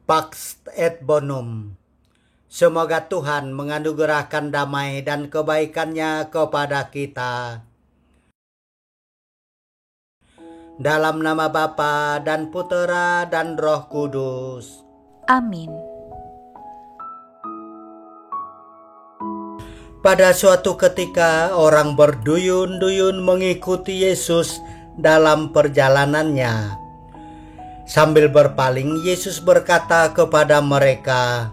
Pax et Bonum. Semoga Tuhan menganugerahkan damai dan kebaikan-Nya kepada kita. Dalam nama Bapa dan Putera dan Roh Kudus. Amin. Pada suatu ketika orang berduyun-duyun mengikuti Yesus dalam perjalanannya. Sambil berpaling, Yesus berkata kepada mereka,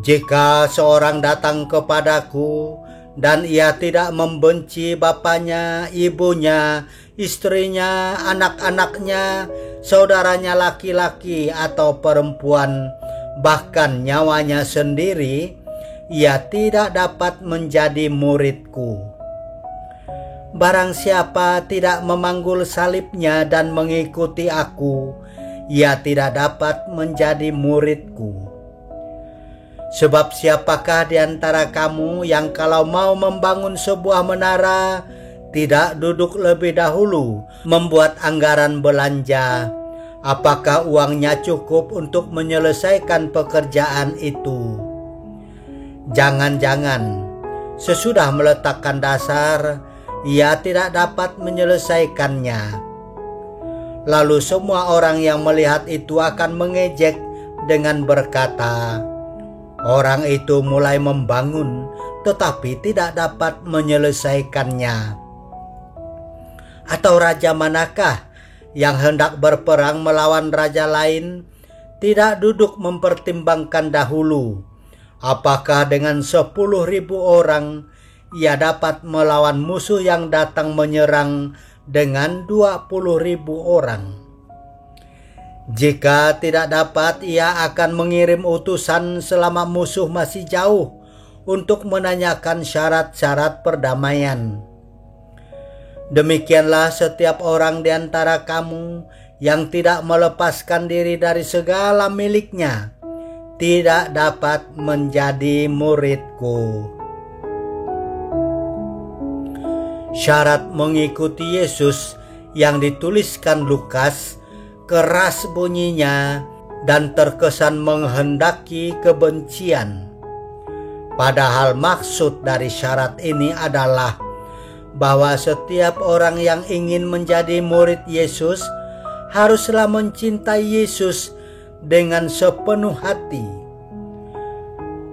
"Jika seorang datang kepadaku dan ia tidak membenci bapaknya, ibunya, istrinya, anak-anaknya, saudaranya laki-laki atau perempuan, bahkan nyawanya sendiri, ia tidak dapat menjadi muridku. Barang siapa tidak memanggul salibnya dan mengikuti aku, ia tidak dapat menjadi muridku. Sebab siapakah di antara kamu yang kalau mau membangun sebuah menara, tidak duduk lebih dahulu membuat anggaran belanja? Apakah uangnya cukup untuk menyelesaikan pekerjaan itu? Jangan-jangan sesudah meletakkan dasar, ia tidak dapat menyelesaikannya. Lalu semua orang yang melihat itu akan mengejek dengan berkata, 'Orang itu mulai membangun tetapi tidak dapat menyelesaikannya.' Atau raja manakah yang hendak berperang melawan raja lain tidak duduk mempertimbangkan dahulu apakah dengan 10.000 orang ia dapat melawan musuh yang datang menyerang dengan 20.000 orang. Jika tidak dapat, ia akan mengirim utusan selama musuh masih jauh untuk menanyakan syarat-syarat perdamaian. Demikianlah setiap orang di antara kamu yang tidak melepaskan diri dari segala miliknya tidak dapat menjadi muridku." Syarat mengikuti Yesus yang dituliskan Lukas keras bunyinya dan terkesan menghendaki kebencian. Padahal maksud dari syarat ini adalah bahwa setiap orang yang ingin menjadi murid Yesus haruslah mencintai Yesus dengan sepenuh hati.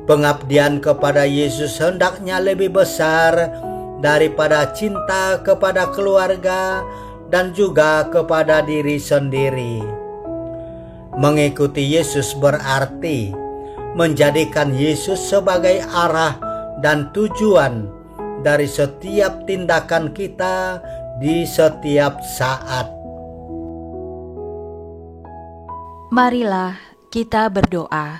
Pengabdian kepada Yesus hendaknya lebih besar daripada cinta kepada keluarga dan juga kepada diri sendiri. Mengikuti Yesus berarti menjadikan Yesus sebagai arah dan tujuan dari setiap tindakan kita di setiap saat. Marilah kita berdoa.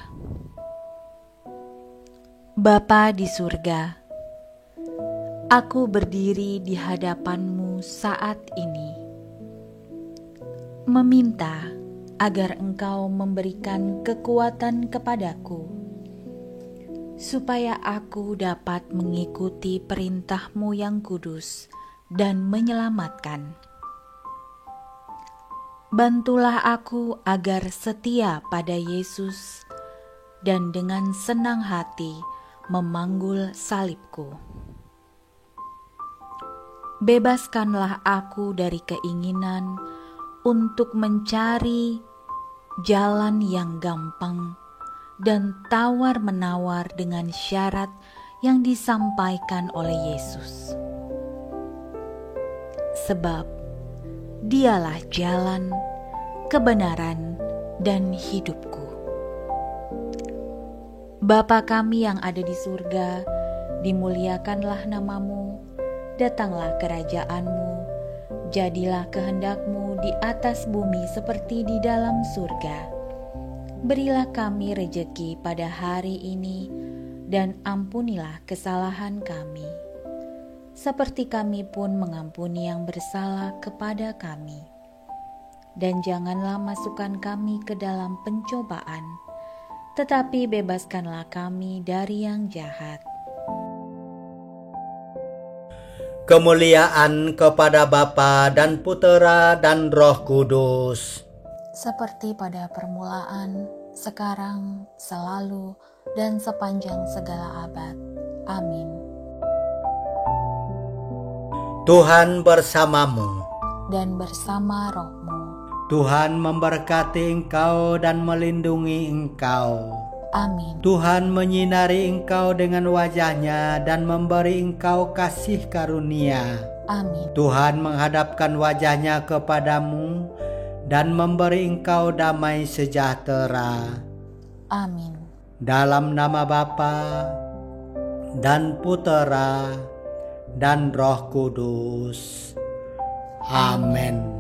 Bapa di surga, aku berdiri di hadapan-Mu saat ini, meminta agar Engkau memberikan kekuatan kepadaku, supaya aku dapat mengikuti perintah-Mu yang kudus dan menyelamatkan. Bantulah aku agar setia pada Yesus dan dengan senang hati memanggul salibku. Bebaskanlah aku dari keinginan untuk mencari jalan yang gampang dan tawar-menawar dengan syarat yang disampaikan oleh Yesus. Sebab Dialah jalan, kebenaran, dan hidupku. Bapa kami yang ada di surga, dimuliakanlah nama-Mu. Datanglah kerajaan-Mu, jadilah kehendak-Mu di atas bumi seperti di dalam surga. Berilah kami rejeki pada hari ini, dan ampunilah kesalahan kami, seperti kami pun mengampuni yang bersalah kepada kami. Dan janganlah masukkan kami ke dalam pencobaan, tetapi bebaskanlah kami dari yang jahat. Kemuliaan kepada Bapa dan Putera dan Roh Kudus, seperti pada permulaan, sekarang, selalu, dan sepanjang segala abad. Amin. Tuhan bersamamu. Dan bersama rohmu. Tuhan memberkati engkau dan melindungi engkau. Amin. Tuhan menyinari engkau dengan wajah-Nya dan memberi engkau kasih karunia. Amin. Tuhan menghadapkan wajah-Nya kepadamu dan memberi engkau damai sejahtera. Amin. Dalam nama Bapa dan Putera dan Roh Kudus. Amin.